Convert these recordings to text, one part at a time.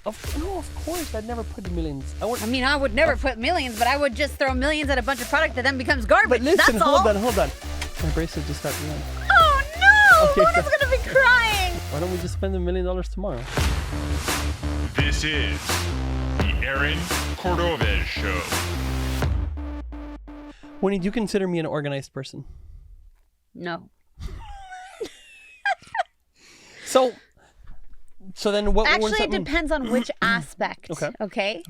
Of course, I'd never put millions. I would never put millions, but I would just throw millions at a bunch of product that then becomes garbage. But listen, That's all. hold on. My bracelet just started running. Oh no! Okay, Luna's gonna be crying. Why don't we just spend $1 million tomorrow? This is the Aaron Cordovez Show. Winnie, do you consider me an organized person? No. So then what? Actually, it depends on which aspect. Okay.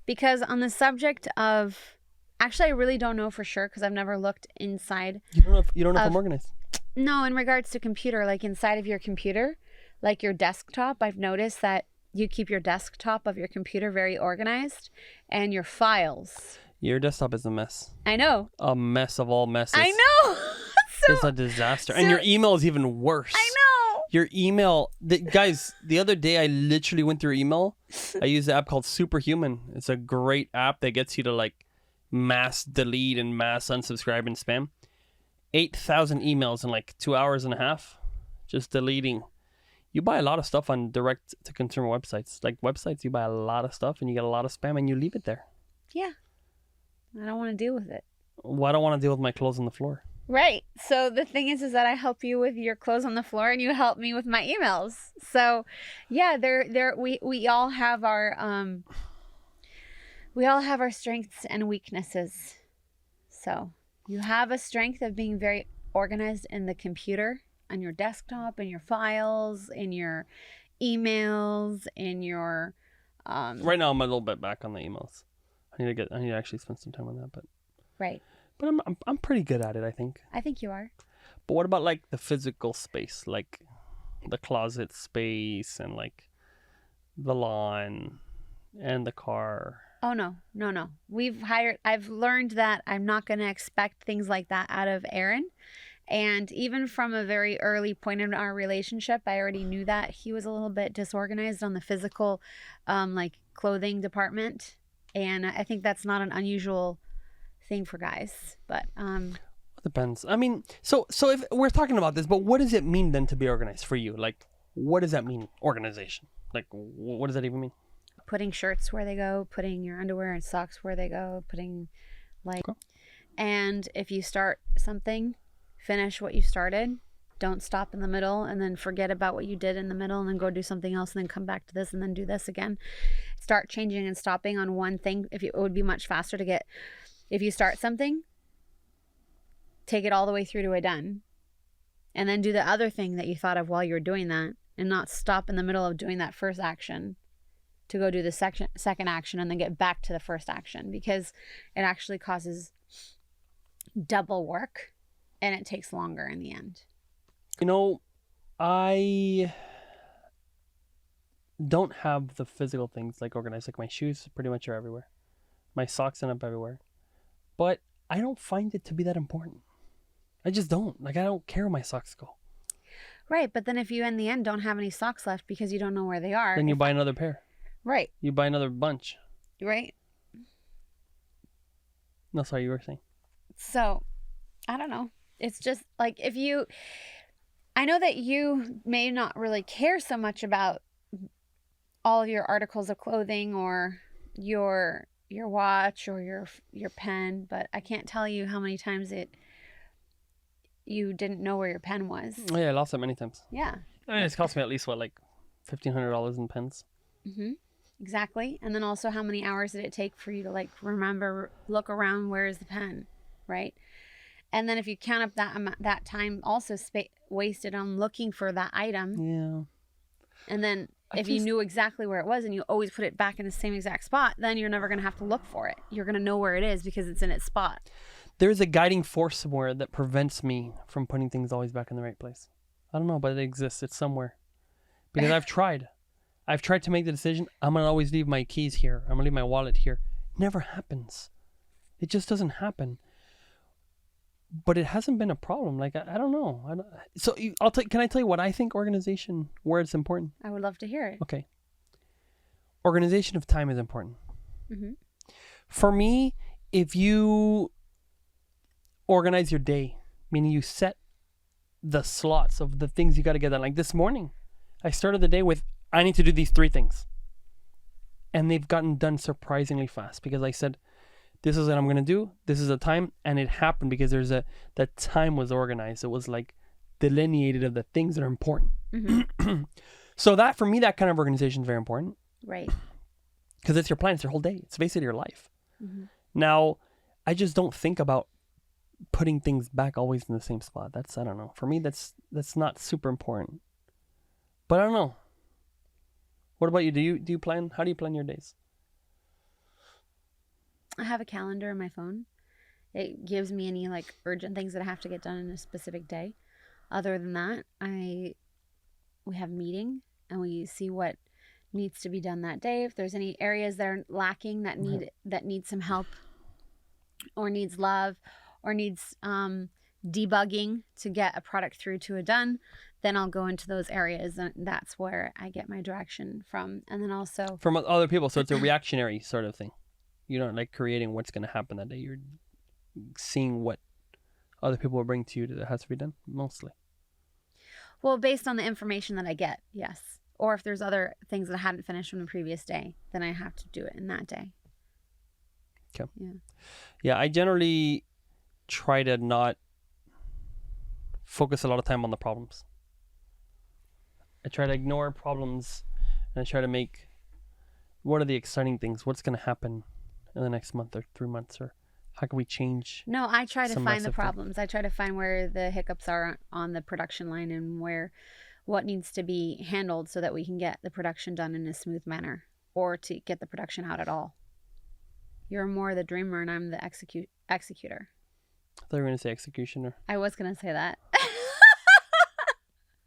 Because on the subject of, actually, I really don't know for sure because I've never looked inside. You don't know if I'm organized. No, in regards to computer, like inside of your computer, like your desktop, I've noticed that you keep your desktop of your computer very organized, and your files. Your desktop is a mess. I know. A mess of all messes. I know. It's a disaster. And your email is even worse. I know. Your email, guys, the other day I literally went through email. I used an app called Superhuman. It's a great app that gets you to like mass delete and mass unsubscribe and spam. 8,000 emails in like 2 hours and a half. Just deleting. You buy a lot of stuff on direct to consumer websites. Like websites, you buy a lot of stuff and you get a lot of spam and you leave it there. Yeah. I don't want to deal with it. Well, I don't want to deal with my clothes on the floor. Right. So the thing is that I help you with your clothes on the floor and you help me with my emails. So yeah, we all have our strengths and weaknesses. So you have a strength of being very organized in the computer, on your desktop, in your files, in your emails, in your Right now I'm a little bit back on the emails. I need to actually spend some time on that, but right. But I'm pretty good at it, I think. I think you are. But what about like the physical space, like the closet space and like the lawn and the car? Oh no. I've learned that I'm not going to expect things like that out of Aaron. And even from a very early point in our relationship, I already knew that he was a little bit disorganized on the physical, like clothing department. And I think that's not an unusual thing for guys, but it depends. I mean, so if we're talking about this, but what does it mean then to be organized for you? Like, what does that mean? Organization. Like, what does that even mean? Putting shirts where they go, putting your underwear and socks where they go, putting like, okay. And if you start something, finish what you started. Don't stop in the middle and then forget about what you did in the middle and then go do something else and then come back to this and then do this again. Start changing and stopping on one thing. It would be much faster to get, if you start something, take it all the way through to a done. And then do the other thing that you thought of while you were doing that and not stop in the middle of doing that first action to go do the second action and then get back to the first action, because it actually causes double work and it takes longer in the end. You know, I don't have the physical things like organized. Like my shoes pretty much are everywhere. My socks end up everywhere. But I don't find it to be that important. I just don't. Like, I don't care where my socks go. Right, but then if you in the end don't have any socks left because you don't know where they are. Then you buy another pair. Right. You buy another bunch. Right. No, sorry, you were saying. So, I don't know. It's just like I know that you may not really care so much about all of your articles of clothing or your watch or your pen, but I can't tell you how many times you didn't know where your pen was. Oh, yeah, I lost it many times. Yeah. I mean, it's cost me at least, like $1,500 in pens. Mm-hmm. Exactly. And then also how many hours did it take for you to like remember, look around, where is the pen, right? And then if you count up that time also wasted on looking for that item. Yeah. And then if you knew exactly where it was and you always put it back in the same exact spot, then you're never going to have to look for it. You're going to know where it is because it's in its spot. There's a guiding force somewhere that prevents me from putting things always back in the right place. I don't know, but it exists. It's somewhere. Because I've tried. I've tried to make the decision, I'm going to always leave my keys here. I'm going to leave my wallet here. Never happens. It just doesn't happen. But it hasn't been a problem. Like, I don't know. So can I tell you what I think organization, where it's important? I would love to hear it. Okay. Organization of time is important. Mm-hmm. For me, if you organize your day, meaning you set the slots of the things you got to get done. Like this morning, I started the day with, I need to do these 3 things. And they've gotten done surprisingly fast because I said, this is what I'm going to do. This is the time. And it happened because that time was organized. It was like delineated of the things that are important. Mm-hmm. So that, for me, that kind of organization is very important. Right. Because it's your plan. It's your whole day. It's basically your life. Mm-hmm. Now, I just don't think about putting things back always in the same spot. I don't know. For me, that's not super important. But I don't know. What about you? Do you plan? How do you plan your days? I have a calendar on my phone. It gives me any like urgent things that I have to get done in a specific day. Other than that, we have a meeting and we see what needs to be done that day. If there's any areas that are lacking that need some help, or needs love, or needs debugging to get a product through to a done, then I'll go into those areas, and that's where I get my direction from. And then also from other people. So it's a reactionary sort of thing. You're not like creating what's going to happen that day. You're seeing what other people will bring to you that has to be done, mostly. Well, based on the information that I get, yes. Or if there's other things that I hadn't finished from the previous day, then I have to do it in that day. Okay. Yeah. Yeah, I generally try to not focus a lot of time on the problems. I try to ignore problems, and I try to make, what are the exciting things? What's going to happen in the next month or 3 months, or how can we change? No, I try to some find the massive thing? problems. I try to find where the hiccups are on the production line, and what needs to be handled so that we can get the production done in a smooth manner, or to get the production out at all. You're more the dreamer and I'm the executor. I thought you were going to say executioner. I was going to say that.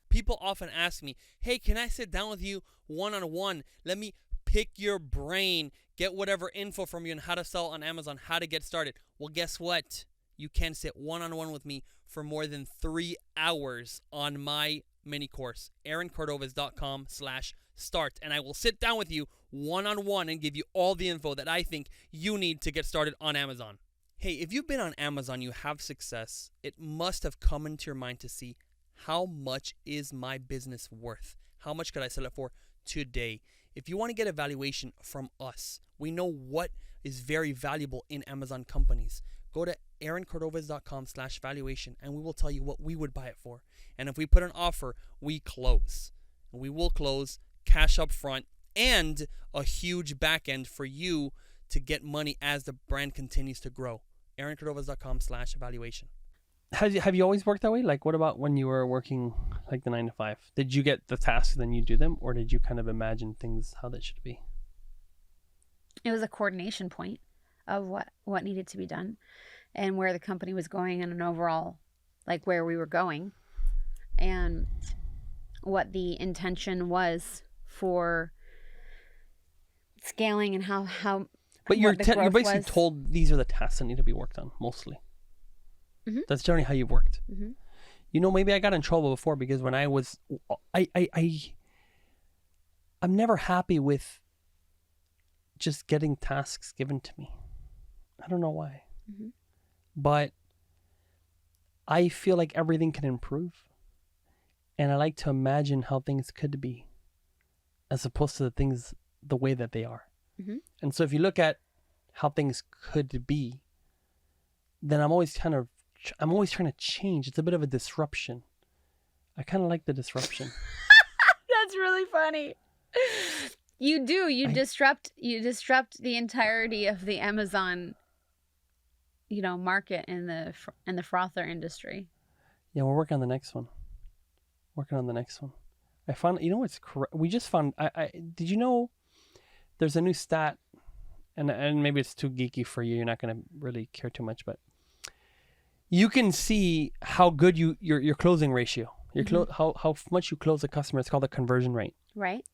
People often ask me, hey, can I sit down with you one-on-one? Let me pick your brain, get whatever info from you on how to sell on Amazon, how to get started. Well, guess what? You can sit one-on-one with me for more than 3 hours on my mini course, aaroncordovez.com/start. And I will sit down with you one-on-one and give you all the info that I think you need to get started on Amazon. Hey, if you've been on Amazon, you have success, it must have come into your mind to see, how much is my business worth? How much could I sell it for today? If you want to get a valuation from us, we know what is very valuable in Amazon companies. Go to aaroncordovez.com/valuation and we will tell you what we would buy it for. And if we put an offer, we close. And we will close cash up front and a huge back end for you to get money as the brand continues to grow. aaroncordovez.com/valuation. Have you always worked that way? Like, what about when you were working like the 9 to 5? Did you get the tasks, then you do them, or did you kind of imagine things how they should be? It was a coordination point of what needed to be done and where the company was going, and an overall, like where we were going, and what the intention was for scaling and how But you're growth basically was. told these are the tasks that need to be worked on, mostly. Mm-hmm. That's generally how you've worked. Mm-hmm. You know, maybe I got in trouble before because when I'm never happy with just getting tasks given to me. I don't know why. Mm-hmm. But I feel like everything can improve. And I like to imagine how things could be as opposed to the things the way that they are. Mm-hmm. And so if you look at how things could be, then I'm always trying to change. It's a bit of a disruption. I kind of like the disruption. That's really funny. You do. You disrupt the entirety of the Amazon, market in the frother industry. Yeah, we're working on the next one. I found, what's we just found, did you know there's a new stat, and maybe it's too geeky for you, you're not going to really care too much, but you can see how good your closing ratio, how much you close a customer. It's called the conversion rate. Right.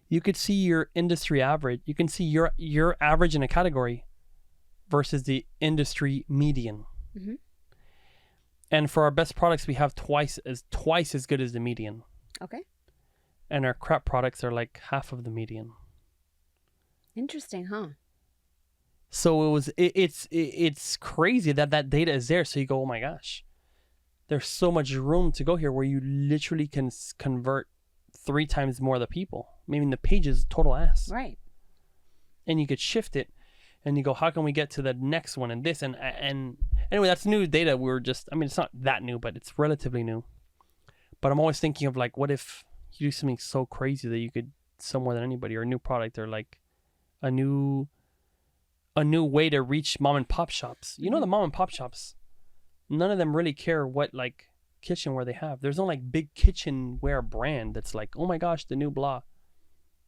You could see your industry average. You can see your average in a category versus the industry median. Mm-hmm. And for our best products, we have twice as good as the median. Okay. And our crap products are like half of the median. Interesting, huh? So it's crazy that data is there. So you go, oh my gosh, there's so much room to go here where you literally can convert 3 times more of the people. I mean, the page is total ass. Right. and you could shift it, and you go, how can we get to the next one and this and anyway, that's new data. It's not that new, but it's relatively new. But I'm always thinking of like, what if you do something so crazy that you could sell more than anybody, or a new product, or like a new way to reach mom and pop shops. You know, the mom and pop shops, none of them really care what like kitchenware they have. There's no like big kitchenware brand that's like, oh my gosh, the new blah.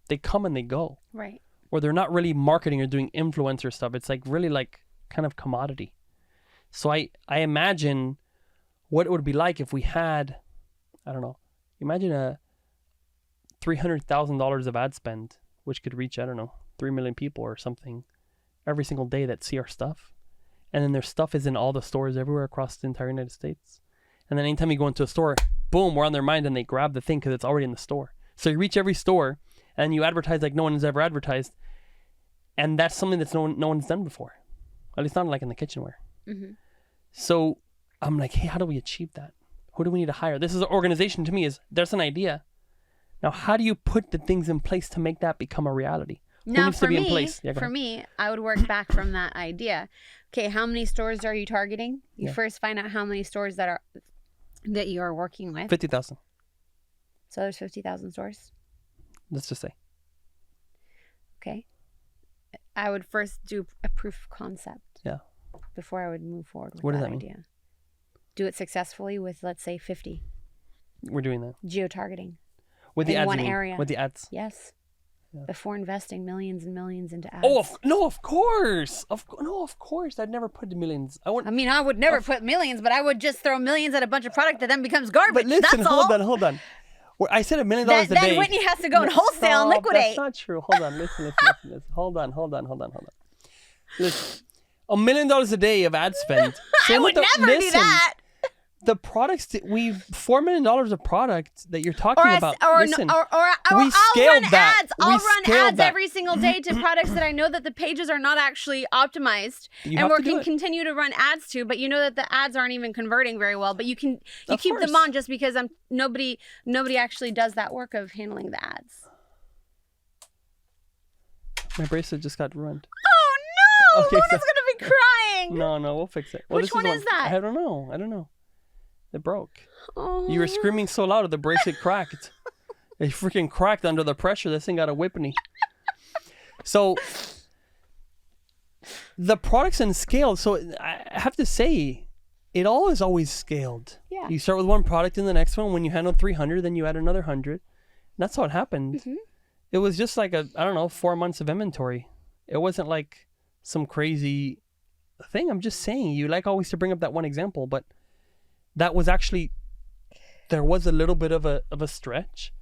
They come and they go. Right. Or they're not really marketing or doing influencer stuff. It's like really like kind of commodity. So I imagine what it would be like if we had, I don't know, imagine a $300,000 of ad spend, which could reach, I don't know, 3 million people or something every single day that see our stuff. And then their stuff is in all the stores everywhere across the entire United States. And then anytime you go into a store, boom, we're on their mind and they grab the thing because it's already in the store. So you reach every store and you advertise like no one has ever advertised. And that's something that's no one's done before. At least not like in the kitchenware. Mm-hmm. So I'm like, hey, how do we achieve that? Who do we need to hire? This is an organization to me. There's an idea. Now, how do you put the things in place to make that become a reality? Who Now, needs to be in place? for me, I would work back from that idea. Okay, how many stores are you targeting? You first find out how many stores that you are working with. 50,000. So there's 50,000 stores. Let's just say. Okay. I would first do a proof of concept. Yeah. Before I would move forward with What does that that mean? idea. Do it successfully with, let's say, 50. We're doing that. Geo-targeting. With the In ads. one you mean? area. With the ads. Yes. Yeah. Before investing millions and millions into ads. Oh, no, of course. Of course. I'd never put the millions. I mean, I would never put millions, but I would just throw millions at a bunch of product that then becomes garbage. But listen, That's all. hold on. I said $1 million a day. Then Whitney has to go and wholesale and liquidate. That's not true. Hold on. Listen. Hold on. Listen. $1 million a day of ad spend. I would never do that. The products that $4 million of product that you're talking about. I'll listen, run scaled that. ads. I'll run ads that. every single day to products that I know that the pages are not actually optimized, You and have we to do can it. continue to run ads to. But you know that the ads aren't even converting very well. But you keep course. them on just because nobody actually does that work of handling the ads. My bracelet just got ruined. Oh no! Okay, Luna's so- gonna be crying. No, we'll fix it. Which one is that? I don't know. It broke. Oh. You were screaming so loud, the bracelet cracked. It freaking cracked under the pressure. This thing got a whippany. So the products and scale. So I have to say, it all is always scaled. Yeah. You start with one product, and the next one, when you handle 300, then you add another 100. That's how it happened. Mm-hmm. It was just like 4 months of inventory. It wasn't like some crazy thing. I'm just saying, you like always to bring up that one example, but that was actually, there was a little bit of a stretch,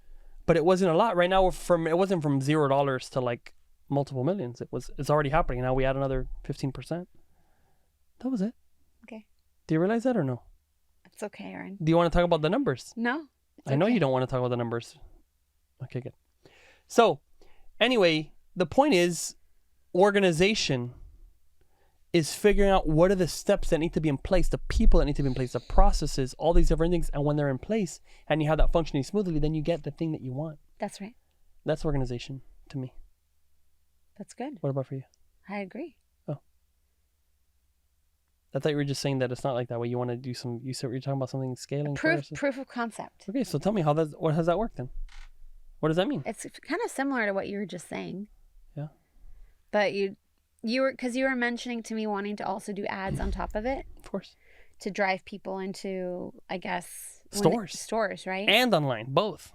but it wasn't a lot. Right now, it wasn't from $0 to like multiple millions. It's already happening. Now we add another 15%. That was it. Okay. Do you realize that or no? It's okay, Aaron. Do you want to talk about the numbers? No. I know you don't want to talk about the numbers. Okay, good. So, anyway, the point is, organization is figuring out what are the steps that need to be in place, the people that need to be in place, the processes, all these different things. And when they're in place and you have that functioning smoothly, then you get the thing that you want. That's right. That's organization to me. That's good. What about for you? I agree. Oh. I thought you were just saying that it's not like that way. You want to do you said you're talking about something scaling first. Proof of concept. Okay, so tell me how does that work then? What does that mean? It's kind of similar to what you were just saying. Yeah. But you were mentioning to me wanting to also do ads on top of it Of course. to drive people into, I guess, Stores, right? And online, both.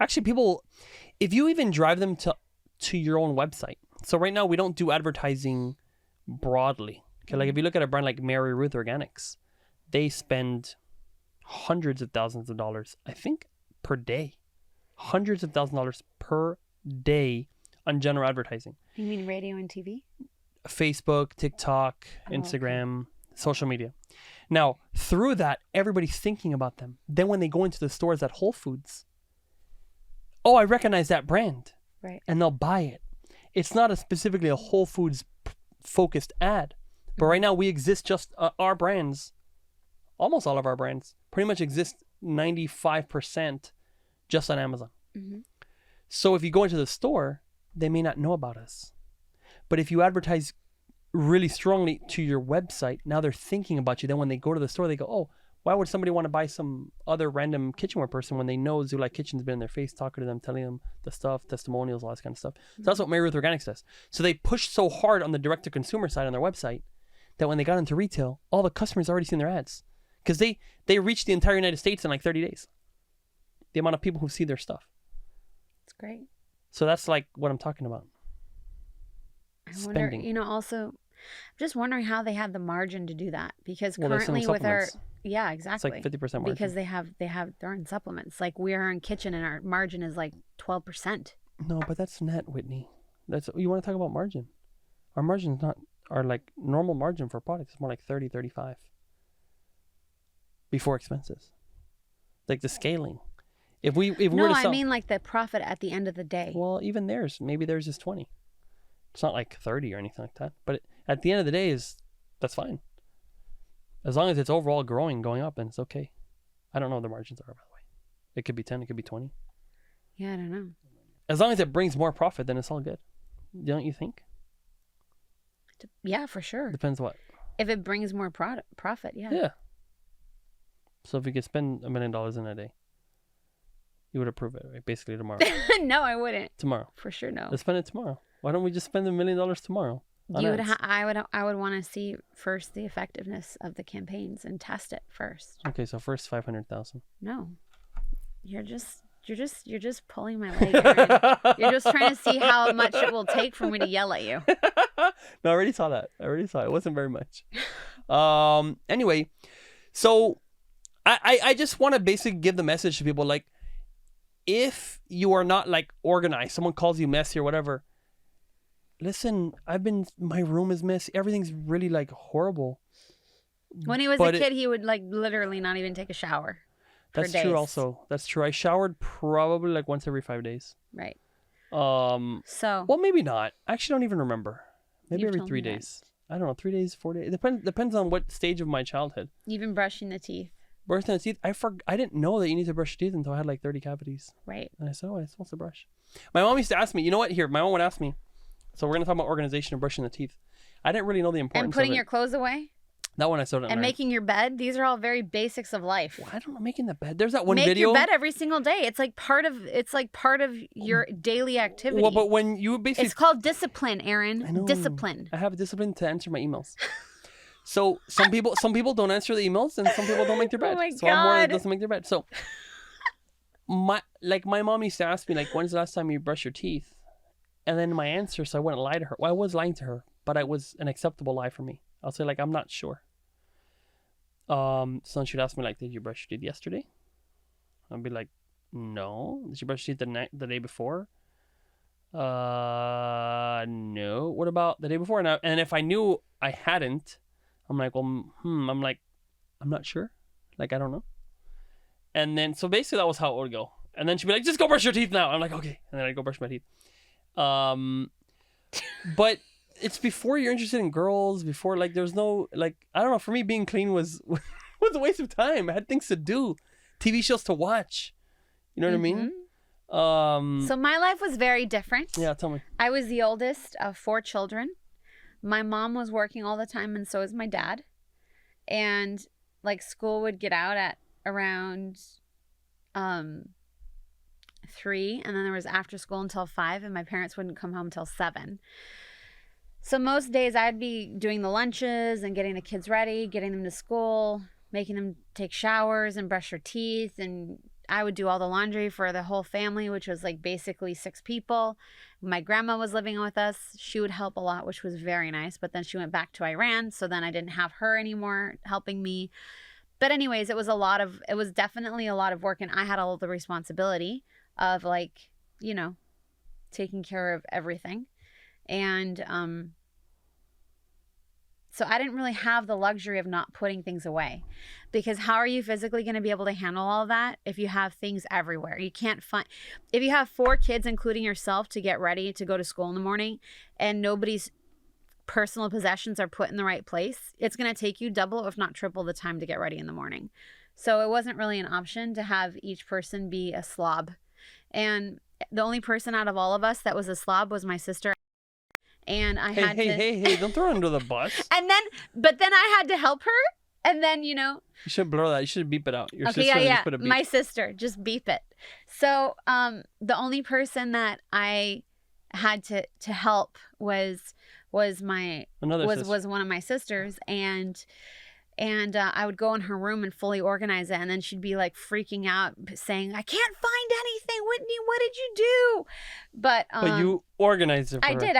Actually, people, if you even drive them to your own website. So right now we don't do advertising broadly. Okay, like if you look at a brand like Mary Ruth Organics, they spend hundreds of thousands of dollars, I think, per day. Hundreds of thousands of dollars per day on general advertising. You mean radio and TV? Facebook, TikTok, Oh, Instagram, social media. Now, through that, everybody's thinking about them. Then when they go into the stores at Whole Foods, oh, I recognize that brand. Right. And they'll buy it. It's not specifically a Whole Foods focused ad. But right now we exist just, our brands, almost all of our brands, pretty much exist 95% just on Amazon. Mm-hmm. So if you go into the store, they may not know about us. But if you advertise really strongly to your website, now they're thinking about you. Then when they go to the store, they go, oh, why would somebody want to buy some other random kitchenware person when they know Zulike Kitchen's been in their face, talking to them, telling them the stuff, testimonials, all that kind of stuff. So that's what Mary Ruth Organics does. So they pushed so hard on the direct-to-consumer side on their website that when they got into retail, all the customers already seen their ads. Because they reached the entire United States in like 30 days. The amount of people who see their stuff. It's great. So that's like what I'm talking about. I Spending. wonder, also, I'm just wondering how they had the margin to do that, because Well, they're selling currently with our, supplements. yeah, It's exactly. like 50% margin. Because they're in supplements. Like we are in kitchen and our margin is like 12%. No, but that's net, Whitney. You want to talk about margin. Our margin's not our like normal margin for products. It's more like 30, 35 before expenses. Like the scaling. If we No, were to I sell, mean like the profit at the end of the day. well, even maybe theirs is 20. It's not like 30 or anything like that. But at the end of the day, that's fine. As long as it's overall going up, then it's okay. I don't know what the margins are, by the way. It could be 10, it could be 20. Yeah, I don't know. As long as it brings more profit, then it's all good. Don't you think? Yeah, for sure. Depends what. If it brings more profit, yeah. Yeah. So if we could spend $1 million in a day, you would approve it, right? Basically tomorrow. No, I wouldn't. Tomorrow. For sure, no. Let's spend it tomorrow. Why don't we just spend $1 million tomorrow? on ads? I would want to see first the effectiveness of the campaigns and test it first. Okay, so first 500,000. No, you're just pulling my leg. Aaron. You're just trying to see how much it will take for me to yell at you. No, I already saw that. It wasn't very much. Anyway, so I just want to basically give the message to people, like, if you are not like organized, someone calls you messy or whatever, listen, my room is messy. Everything's really like horrible. When he was a kid, he would like literally not even take a shower. That's for days. true also. That's true. I showered probably like once every 5 days. Right. So. Well, maybe not. I actually don't even remember. Maybe every 3 me that. days. I don't know. 3 days, 4 days. It depends on what stage of my childhood. Even brushing the teeth. Brushing the teeth. I didn't know that you need to brush your teeth until I had like 30 cavities. Right. And I said, oh, I'm supposed to brush. My mom used to ask me, you know what? Here, my mom would ask me. So we're going to talk about organization and brushing the teeth. I didn't really know the importance And putting of it. your clothes away. That one I still don't know. And making your bed. These are all very basics of life. Well, I don't know. Making the bed. There's that one Make video. your bed every single day. It's like part of your daily activity. Well, but when you basically. It's called discipline, Aaron. I know. Discipline. I have a discipline to answer my emails. So some people don't answer the emails, and some people don't make their bed. Oh my So I'm one that God. doesn't make their bed. So my mom used to ask me, like, when's the last time you brush your teeth? And then my answer, so I wouldn't lie to her. Well, I was lying to her, but it was an acceptable lie for me. I'll say, like, I'm not sure. So then she'd ask me, like, did you brush your teeth yesterday? I'd be like, no. Did you brush your teeth the day before? No. What about the day before? And if I knew I hadn't, I'm like, well, I'm not sure. Like, I don't know. And then, so basically that was how it would go. And then she'd be like, just go brush your teeth now. I'm like, okay. And then I'd go brush my teeth. But it's before you're interested in girls, before, like, there's no, like, I don't know. For me, being clean was a waste of time. I had things to do, TV shows to watch. You know what I mean? So my life was very different. Yeah, tell me. I was the oldest of 4 children. My mom was working all the time, and so was my dad. And like school would get out at around 3, and then there was after school until 5, and my parents wouldn't come home till 7. So most days I'd be doing the lunches and getting the kids ready, getting them to school, making them take showers and brush their teeth, and I would do all the laundry for the whole family, which was like basically 6 people. My grandma was living with us. She would help a lot, which was very nice. But then she went back to Iran. So then I didn't have her anymore helping me. But anyways, it was definitely a lot of work. And I had all the responsibility of, like, you know, taking care of everything. And so I didn't really have the luxury of not putting things away, because how are you physically going to be able to handle all of that if you have things everywhere? You can't find, if you have 4 kids, including yourself, to get ready to go to school in the morning, and nobody's personal possessions are put in the right place, it's going to take you double, if not triple, the time to get ready in the morning. So it wasn't really an option to have each person be a slob. And the only person out of all of us that was a slob was my sister. and I had to. Hey! Don't throw her under the bus. But then I had to help her, and then You should blur that. You should beep it out. Your okay, sister yeah. just put a beep. My sister, just beep it. So, the only person that I had to help was one of my sisters, and I would go in her room and fully organize it, and then she'd be like freaking out, saying, "I can't find anything, Whitney. What did you do?" But you organized it for her. I did.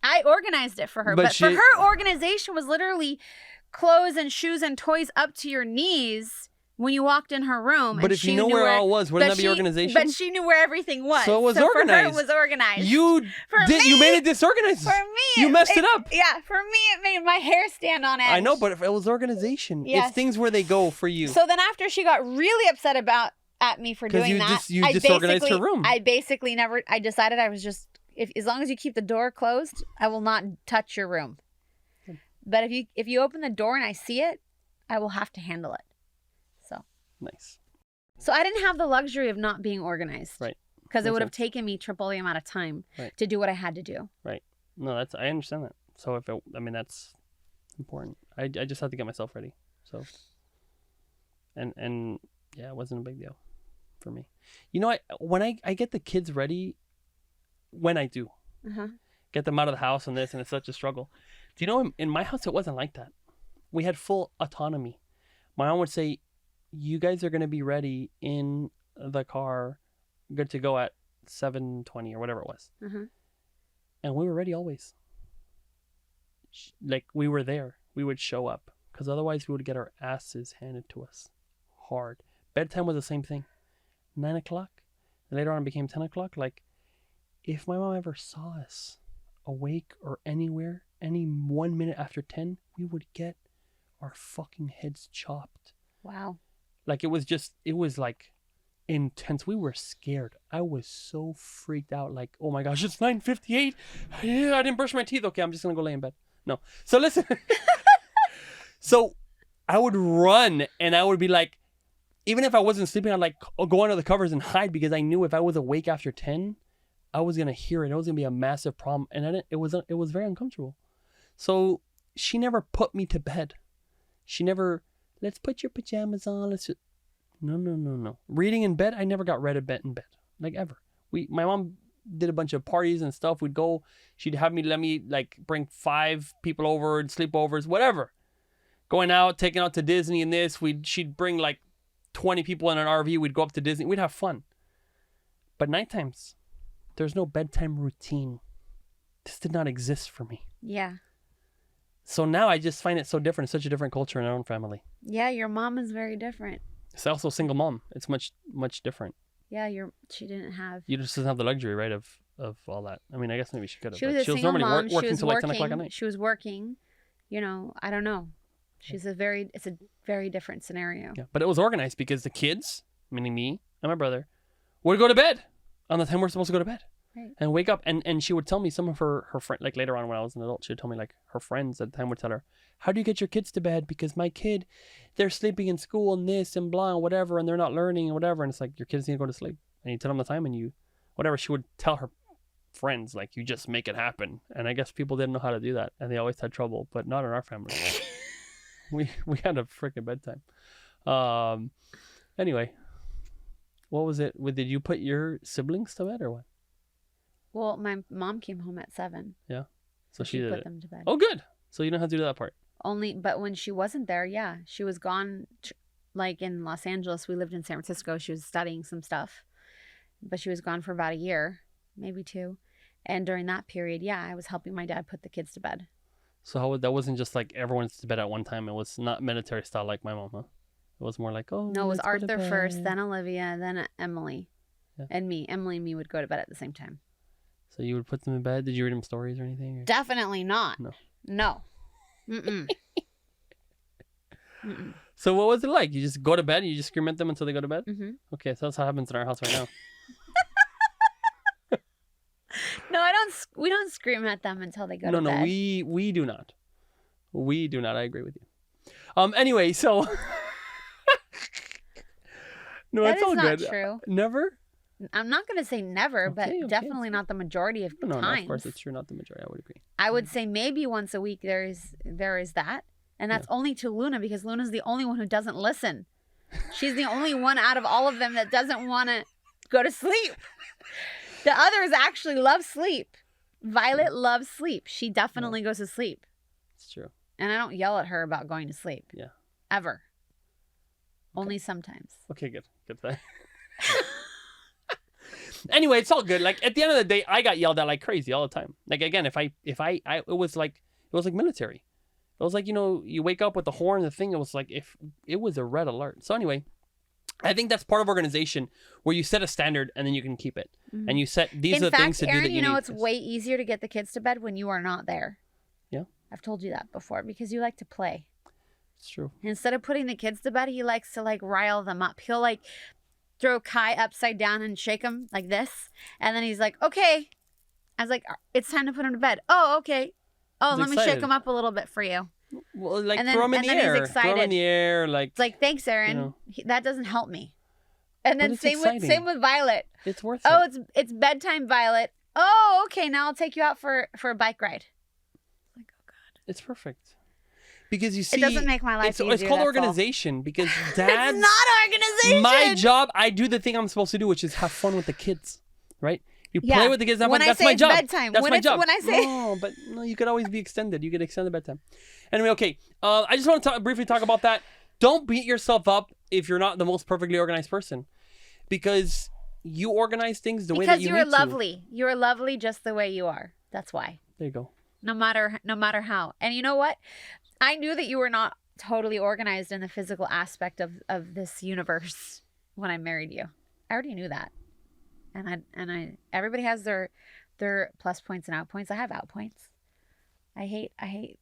I organized it for her, but for her, organization was literally clothes and shoes and toys up to your knees when you walked in her room. But if you know where it all was, wouldn't that be organization? But she knew where everything was. So it was organized. For her, it was organized. You made it disorganized. For me, you messed it up. Yeah, for me, it made my hair stand on edge. I know, but if it was organization, Yes. it's things where they go for you. So then after she got really upset at me for doing that, you disorganized her room. I basically never. I decided I was just, as long as you keep the door closed, I will not touch your room. But if you open the door and I see it, I will have to handle it. So nice. So I didn't have the luxury of not being organized. Right. Because it Makes would have sense. taken me triple the amount of time Right. to do what I had to do. Right. No, I understand that. So that's important. I just had to get myself ready. So. And yeah, it wasn't a big deal for me. When I get the kids ready, when I do get them out of the house and this, and it's such a struggle. Do you know, in my house, it wasn't like that. We had full autonomy. My mom would say, you guys are going to be ready in the car, good to go at 7:20 or whatever it was. And we were ready always. Like, we were there. We would show up. Because otherwise we would get our asses handed to us hard. Bedtime was the same thing. 9 o'clock. Later on it became 10 o'clock. Like, if my mom ever saw us awake or anywhere, any 1 minute after 10, we would get our fucking heads chopped. Wow. Like, it was like intense. We were scared. I was so freaked out. Like, oh my gosh, it's 9:58. Yeah, I didn't brush my teeth. Okay, I'm just gonna go lay in bed. No. So listen. So I would run, and I would be like, even if I wasn't sleeping, I'd like go under the covers and hide, because I knew if I was awake after 10, I was gonna hear it. It was gonna be a massive problem, and it was very uncomfortable. So she never put me to bed. She never, let's put your pajamas on. No. Reading in bed, I never got read in bed, like, ever. My mom did a bunch of parties and stuff. We'd go, she'd have me, let me like bring 5 people over and sleepovers, whatever. Going out, taking out to Disney and this. She'd bring like 20 people in an RV. We'd go up to Disney. We'd have fun. But night times, there's no bedtime routine. This did not exist for me. Yeah. So now I just find it so different. It's such a different culture in our own family. Yeah, your mom is very different. It's also a single mom. It's much, much different. Yeah, she didn't have. You just doesn't have the luxury, right, of all that. I mean, I guess maybe she could have. She was a single normally mom. working until like 10 o'clock at night. She was working. I don't know. It's a very different scenario. Yeah, but it was organized because the kids, meaning me and my brother, would go to bed on the time we're supposed to go to bed. Right. And wake up, and she would tell me, some of her friends, like later on when I was an adult, she would tell me, like, her friends at the time would tell her, how do you get your kids to bed? Because my kid, they're sleeping in school and this and blah and whatever, and they're not learning and whatever. And it's like, your kids need to go to sleep. And you tell them the time, and whatever. She would tell her friends, like, you just make it happen. And I guess people didn't know how to do that, and they always had trouble, but not in our family. we had a freaking bedtime. Anyway, what was it? Did you put your siblings to bed or what? Well, my mom came home at 7. Yeah. So she put did it. them to bed. Oh, good. So you don't have to do that part. But when she wasn't there, yeah, she was gone. Like in Los Angeles, we lived in San Francisco. She was studying some stuff, but she was gone for about a year, maybe 2. And during that period, yeah, I was helping my dad put the kids to bed. So that wasn't just like everyone's to bed at one time. It was not military style like my mom, huh? It was more like, oh, no, it was let's go to Arthur first, bed. then Olivia, then Emily, Yeah. and me. Emily and me would go to bed at the same time. So you would put them in bed? Did you read them stories or anything? Or? Definitely not. No. Mm-mm. So what was it like? You just go to bed and you just scream at them until they go to bed? Mm-hmm. Okay, so that's how it happens in our house right now. No, we don't scream at them until they go to bed. No, we do not. We do not. I agree with you. Anyway, so no, That it's is all not good. true. Never? I'm not going to say never, but Okay, definitely not the majority of No, times. of course, it's true. Not the majority. I would agree. I would say maybe once a week there is that. And that's only to Luna, because Luna's the only one who doesn't listen. She's the only one out of all of them that doesn't want to go to sleep. The others actually love sleep. Violet loves sleep. She definitely goes to sleep. It's true. And I don't yell at her about going to sleep. Yeah. Ever. Only sometimes. Okay, good. Good for that. Anyway, it's all good. Like at the end of the day, I got yelled at like crazy all the time. Like again, if I it was like military. It was like, you know, you wake up with the horn, the thing. It was like if it was a red alert. So anyway, I think that's part of organization where you set a standard and then you can keep it. Mm-hmm. And you set these are the things to do Aaron, that you know need. it's way easier to get the kids to bed when you are not there. Yeah. I've told you that before, because you like to play. It's true. Instead of putting the kids to bed, he likes to like rile them up. He'll like throw Kai upside down and shake him like this. And then he's like, okay. I was like, it's time to put him to bed. Oh, okay. Oh, He's let me excited. shake him up a little bit for you. Well, like And then- throw him in and the then he's air. Throw him excited. in the air, like It's like, thanks, Aaron. You know. That doesn't help me. And then it's same exciting. with Violet. it's worth Oh, it. it's bedtime, Violet. Oh, okay. Now I'll take you out for a bike ride. Like, oh God. It's perfect. Because you see, It doesn't make my life it's easier. called that's all. organization. Because It's dad's not organization. my job. I do the thing I'm supposed to do, which is have fun with the kids, right? You play Yeah. with the kids. Have When fun. I That's say my it's job. bedtime, That's when my it's- job. when I say- no, but no, you could always be extended. You could extend the bedtime. Anyway, okay. I just want to briefly talk about that. Don't beat yourself up if you're not the most perfectly organized person, because you organize things the way that Because you you're need to. lovely. You're lovely just the way you are. That's why. There you go. No matter how. And you know what? I knew that you were not totally organized in the physical aspect of this universe when I married you. I already knew that. And I everybody has their plus points and out points. I have out points. I hate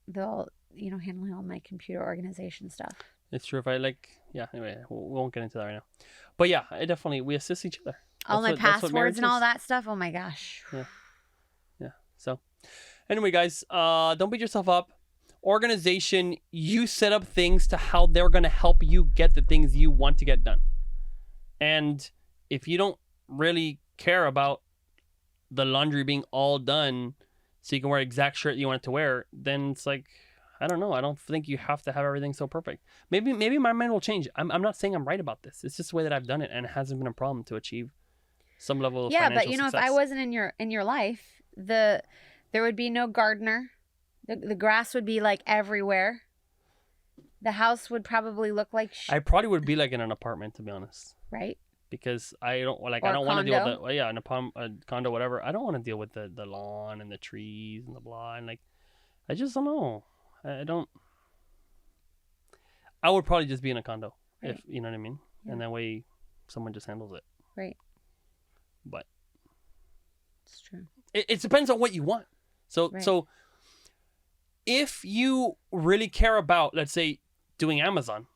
the handling all my computer organization stuff. It's true. If I anyway, we won't get into that right now. But yeah, we assist each other. All my That's what marriage passwords and all is. that stuff. Oh my gosh. Yeah. So, anyway, guys, don't beat yourself up. Organization, you set up things to how they're going to help you get the things you want to get done. And if you don't really care about the laundry being all done so you can wear the exact shirt you want it to wear, then it's like, I don't know. I don't think you have to have everything so perfect. Maybe my mind will change. I'm not saying I'm right about this. It's just the way that I've done it, and it hasn't been a problem to achieve some level of Yeah, but financial if success. I wasn't in your life, there would be no gardener. The grass would be like everywhere. The house would probably look like I probably would be like in an apartment, to be honest. right? Because I don't Or want to deal condo. with a condo, whatever. I don't want to deal with the lawn and the trees and the blah, and like, I just don't know. I don't. I would probably just be in a condo, if Right. you know what I mean, Yeah. and that way someone just handles it. Right. But It's true. it depends on what you want. So Right. so if you really care about, let's say, doing Amazon,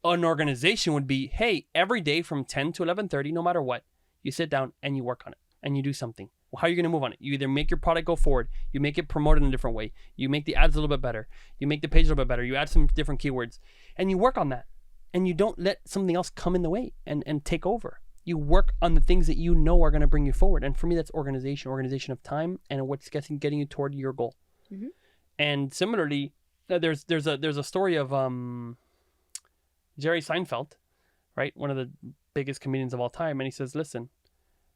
an organization would be, hey, every day from 10 to 11:30, no matter what, you sit down and you work on it and you do something. Well, how are you going to move on it? You either make your product go forward, you make it promoted in a different way, you make the ads a little bit better, you make the page a little bit better, you add some different keywords, and you work on that. And you don't let something else come in the way and take over. You work on the things that you know are going to bring you forward. And for me, that's organization of time and what's getting you toward your goal. Mhm. And similarly, there's a story of Jerry Seinfeld, right? One of the biggest comedians of all time. And he says, listen,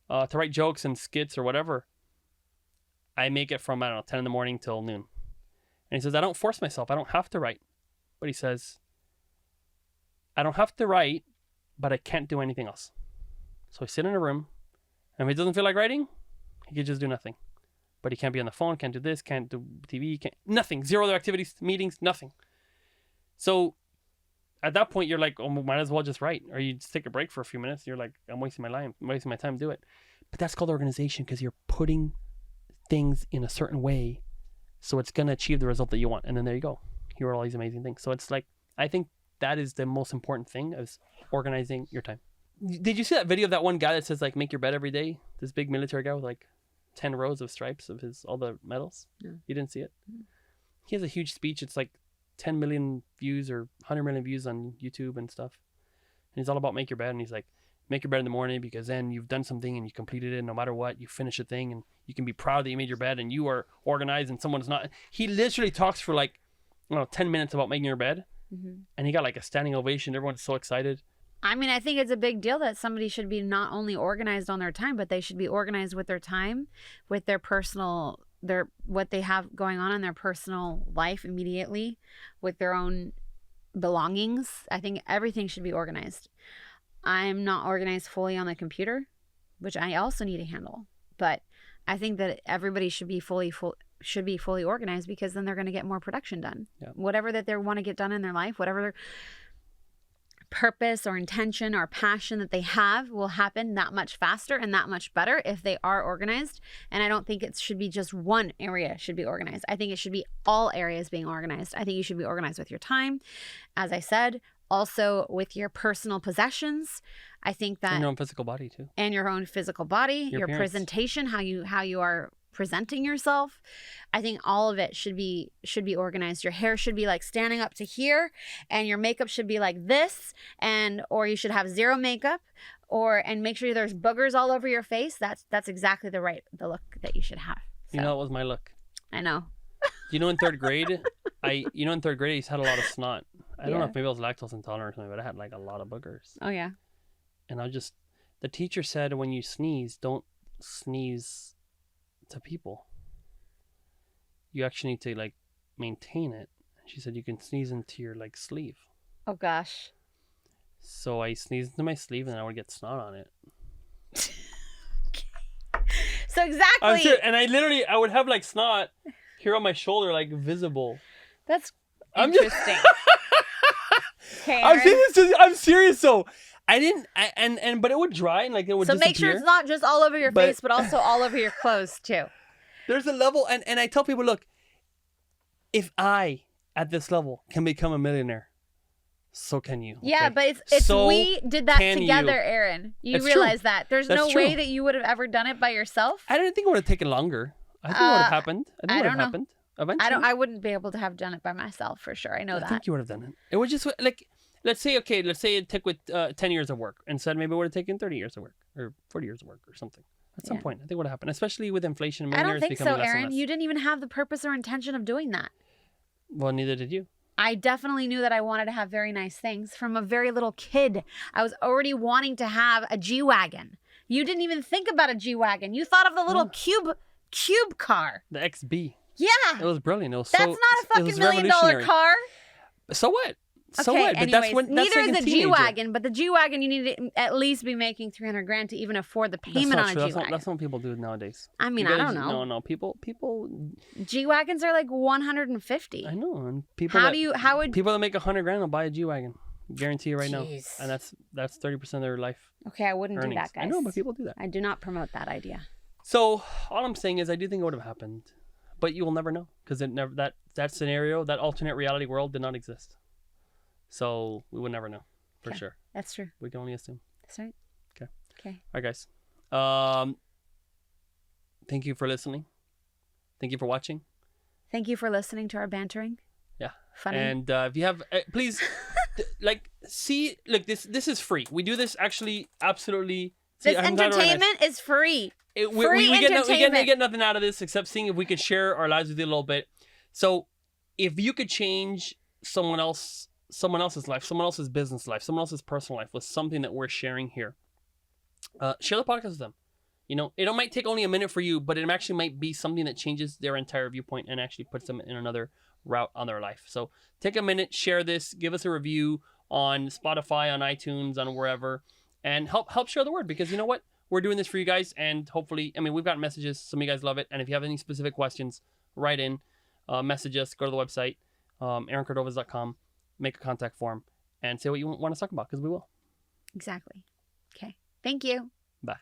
to write jokes and skits or whatever, I make it from, 10 in the morning till noon. And he says, I don't force myself. I don't have to write. But he says, I don't have to write, but I can't do anything else. So I sit in a room, and if he doesn't feel like writing, he can just do nothing. But he can't be on the phone, can't do this, can't do TV, nothing. Zero other activities, meetings, nothing. So at that point, you're like, oh, might as well just write. Or you just take a break for a few minutes. You're like, I'm wasting my time to do it. But that's called organization, because you're putting things in a certain way so it's going to achieve the result that you want. And then there you go. Here are all these amazing things. So it's like, I think that is the most important thing, is organizing your time. Did you see that video of that one guy that says, like, make your bed every day? This big military guy with like 10 rows of stripes of all the medals. No. You didn't see it? Mm. He has a huge speech. It's like 10 million views or 100 million views on YouTube and stuff. And he's all about make your bed. And he's like, make your bed in the morning because then you've done something and you completed it. No matter what, you finish a thing and you can be proud that you made your bed and you are organized and someone's not. He literally talks for like, 10 minutes about making your bed. Mm-hmm. And he got like a standing ovation. Everyone's so excited. I mean, I think it's a big deal that somebody should be not only organized on their time, but they should be organized with their time, with their personal, what they have going on in their personal life immediately, with their own belongings. I think everything should be organized. I'm not organized fully on the computer, which I also need to handle. But I think that everybody should be fully organized because then they're going to get more production done. Yeah. Whatever that they want to get done in their life, whatever their purpose or intention or passion that they have will happen that much faster and that much better if they are organized. And I don't think it should be just one area should be organized. I think it should be all areas being organized. I think you should be organized with your time, as I said, also with your personal possessions. I think that And your own physical body too. and your own physical body, your appearance. presentation, how you are presenting yourself. I think all of it should be organized. Your hair should be like standing up to here, and your makeup should be like this, or you should have zero makeup, and make sure there's boogers all over your face. That's exactly the look that you should have. So, That was my look. I know. In third grade, I used to have a lot of snot. I don't know Yeah. if maybe I was lactose intolerant or something, but I had like a lot of boogers. Oh yeah. And the teacher said when you sneeze, don't sneeze to people. You actually need to like maintain it. She said you can sneeze into your like sleeve. Oh gosh. So I sneezed into my sleeve and I would get snot on it. So exactly. And I would have like snot here on my shoulder, like visible. That's I'm just- interesting. Okay, I'm Aaron. saying this. I'm serious. So I didn't. But it would dry and like it would So disappear. make sure it's not just all over your But- face, but also all over your clothes too. There's a level, and I tell people, look, if I at this level can become a millionaire, so can you. Yeah, okay? but it's So we did that can together, you. Aaron. You It's realize that. There's That's no true. way that you would have ever done it by yourself. I didn't think it would have taken longer. I think it would have happened. I think I it would don't have know. happened eventually. I wouldn't be able to have done it by myself for sure. I know I that. think you would have done it. It would just like, let's say it took with 10 years of work. Instead, maybe it would have taken 30 years of work or 40 years of work or something. At some Yeah. point, I think it would have happened, especially with inflation. I don't millionaires think becoming so, less and Aaron. less. You didn't even have the purpose or intention of doing that. Well, neither did you. I definitely knew that I wanted to have very nice things from a very little kid. I was already wanting to have a G-Wagon. You didn't even think about a G-Wagon. You thought of the little cube car. The XB. Yeah. It was brilliant. It was That's so, not a it fucking was $1 million revolutionary. car. So what? So Okay, what? But anyways, that's when that's neither like is a the teenager. G-Wagon, but the G-Wagon you need to at least be making $300,000 to even afford the That's payment not on true. a That's G-Wagon. not what people do nowadays. I mean, You I guys- don't know. No, people. G-Wagons are like 150. I know, and people. How would people that make $100,000 will buy a G-Wagon? Guarantee you right now, Jeez. and that's 30% of their life Okay, I wouldn't earnings. do that, guys. I know, but people do that. I do not promote that idea. So all I'm saying is, I do think it would have happened, but you will never know because it never that scenario, that alternate reality world, did not exist. So we would never know for Okay. sure. That's true. We can only assume. That's right. Okay. Okay. All right, guys. Thank you for listening. Thank you for watching. Thank you for listening to our bantering. Yeah. Funny. And if you have, please, this is free. We do this actually absolutely. See, This I'm not organized. entertainment is free. We free get entertainment. we get nothing out of this except seeing if we could share our lives with you a little bit. So, if you could change someone else's life, someone else's business life, someone else's personal life with something that we're sharing here, share the podcast with them. You know, it might take only a minute for you, but it actually might be something that changes their entire viewpoint and actually puts them in another route on their life. So take a minute, share this, give us a review on Spotify, on iTunes, on wherever, and help share the word, because you know what? We're doing this for you guys, and hopefully, I mean, we've got messages. Some of you guys love it. And if you have any specific questions, write in, message us, go to the website, aaroncordovez.com, make a contact form, and say what you want to talk about, because we will. Exactly. Okay. Thank you. Bye.